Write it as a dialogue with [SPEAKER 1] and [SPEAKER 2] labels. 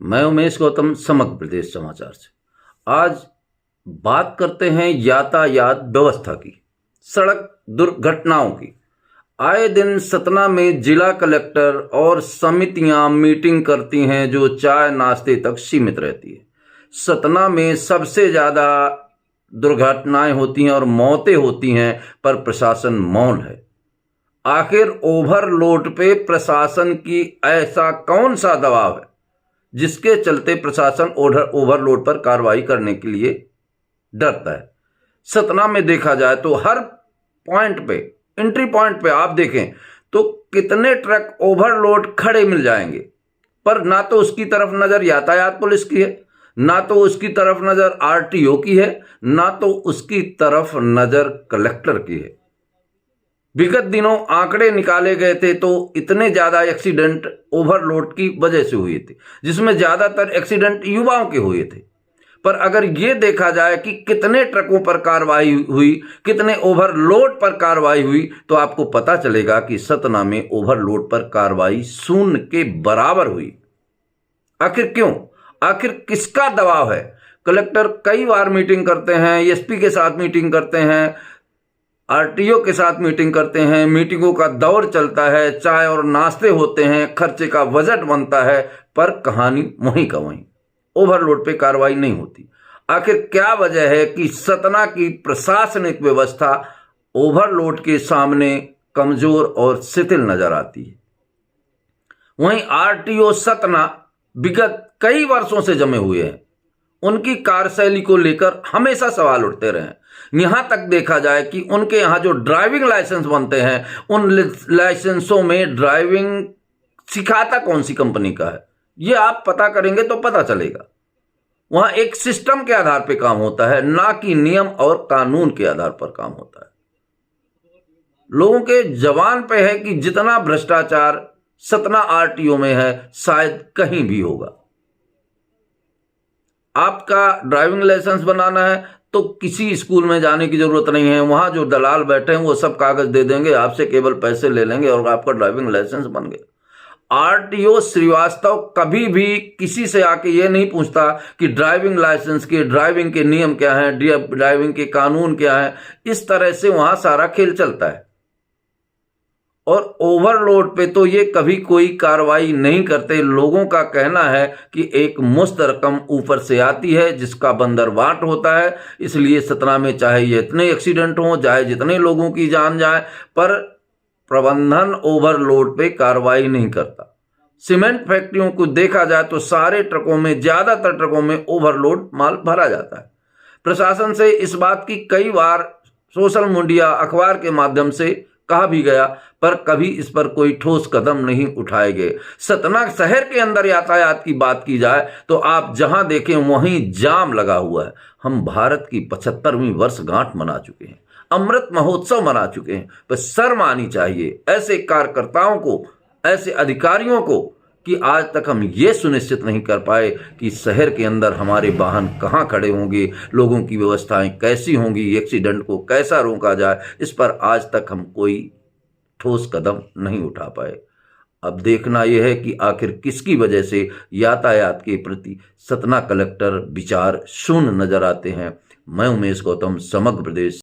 [SPEAKER 1] मैं उमेश गौतम, समग्र प्रदेश समाचार से। आज बात करते हैं यातायात व्यवस्था की, सड़क दुर्घटनाओं की। आए दिन सतना में जिला कलेक्टर और समितियां मीटिंग करती हैं जो चाय नाश्ते तक सीमित रहती है। सतना में सबसे ज़्यादा दुर्घटनाएं होती हैं और मौतें होती हैं, पर प्रशासन मौन है। आखिर ओवरलोड पे प्रशासन की ऐसा कौन सा दबाव है जिसके चलते प्रशासन ओवरलोड पर कार्रवाई करने के लिए डरता है? सतना में देखा जाए तो हर पॉइंट पे, एंट्री पॉइंट पे आप देखें तो कितने ट्रक ओवरलोड खड़े मिल जाएंगे, पर ना तो उसकी तरफ नजर यातायात पुलिस की है, ना तो उसकी तरफ नजर आरटीओ की है, ना तो उसकी तरफ नजर कलेक्टर की है। विगत दिनों आंकड़े निकाले गए थे तो इतने ज्यादा एक्सीडेंट ओवरलोड की वजह से हुए थे, जिसमें ज्यादातर एक्सीडेंट युवाओं के हुए थे। पर अगर ये देखा जाए कि कितने ट्रकों पर कार्रवाई हुई, कितने ओवरलोड पर कार्रवाई हुई, तो आपको पता चलेगा कि सतना में ओवरलोड पर कार्रवाई शून्य के बराबर हुई। आखिर क्यों? आखिर किसका दबाव है? कलेक्टर कई बार मीटिंग करते हैं, एसपी के साथ मीटिंग करते हैं, आरटीओ के साथ मीटिंग करते हैं, मीटिंगों का दौर चलता है, चाय और नाश्ते होते हैं, खर्चे का बजट बनता है, पर कहानी वहीं का वहीं, ओवरलोड पे कार्रवाई नहीं होती। आखिर क्या वजह है कि सतना की प्रशासनिक व्यवस्था ओवरलोड के सामने कमजोर और शिथिल नजर आती है? वहीं आरटीओ सतना विगत कई वर्षों से जमे हुए हैं। उनकी कार्यशैली को लेकर हमेशा सवाल उठते रहे। यहां तक देखा जाए कि उनके यहां जो ड्राइविंग लाइसेंस बनते हैं, उन लाइसेंसों में ड्राइविंग सिखाता कौन सी कंपनी का है, ये आप पता करेंगे तो पता चलेगा। वहां एक सिस्टम के आधार पर काम होता है, ना कि नियम और कानून के आधार पर काम होता है। लोगों के जवान पे है कि जितना भ्रष्टाचार सतना आरटीओ में है, शायद कहीं भी होगा। आपका ड्राइविंग लाइसेंस बनाना है तो किसी स्कूल में जाने की जरूरत नहीं है। वहां जो दलाल बैठे हैं वो सब कागज दे देंगे, आपसे केवल पैसे ले लेंगे और आपका ड्राइविंग लाइसेंस बन गया। आरटीओ श्रीवास्तव कभी भी किसी से आके ये नहीं पूछता कि ड्राइविंग लाइसेंस के, ड्राइविंग के नियम क्या हैं, ड्राइविंग के कानून क्या हैं। इस तरह से वहां सारा खेल चलता है। और ओवरलोड पे तो ये कभी कोई कार्रवाई नहीं करते। लोगों का कहना है कि एक मुश्त रकम ऊपर से आती है जिसका बंदरवाट होता है, इसलिए सतना में चाहे ये इतने एक्सीडेंट हों, चाहे जितने लोगों की जान जाए, पर प्रबंधन ओवरलोड पे कार्रवाई नहीं करता। सीमेंट फैक्ट्रियों को देखा जाए तो सारे ट्रकों में, ज्यादातर ट्रकों में ओवरलोड माल भरा जाता है। प्रशासन से इस बात की कई बार सोशल मीडिया, अखबार के माध्यम से कहा भी गया, पर कभी इस पर कोई ठोस कदम नहीं उठाए गए। सतना शहर के अंदर यातायात की बात की जाए तो आप जहां देखें वहीं जाम लगा हुआ है। हम भारत की 75वीं वर्षगांठ मना चुके हैं, अमृत महोत्सव मना चुके हैं, पर शर्म आनी चाहिए ऐसे कार्यकर्ताओं को, ऐसे अधिकारियों को कि आज तक हम ये सुनिश्चित नहीं कर पाए कि शहर के अंदर हमारे वाहन कहाँ खड़े होंगे, लोगों की व्यवस्थाएं कैसी होंगी, एक्सीडेंट को कैसा रोका जाए। इस पर आज तक हम कोई ठोस कदम नहीं उठा पाए। अब देखना यह है कि आखिर किसकी वजह से यातायात के प्रति सतना कलेक्टर विचार शून्य नजर आते हैं। मैं उमेश गौतम, समग्र प्रदेश।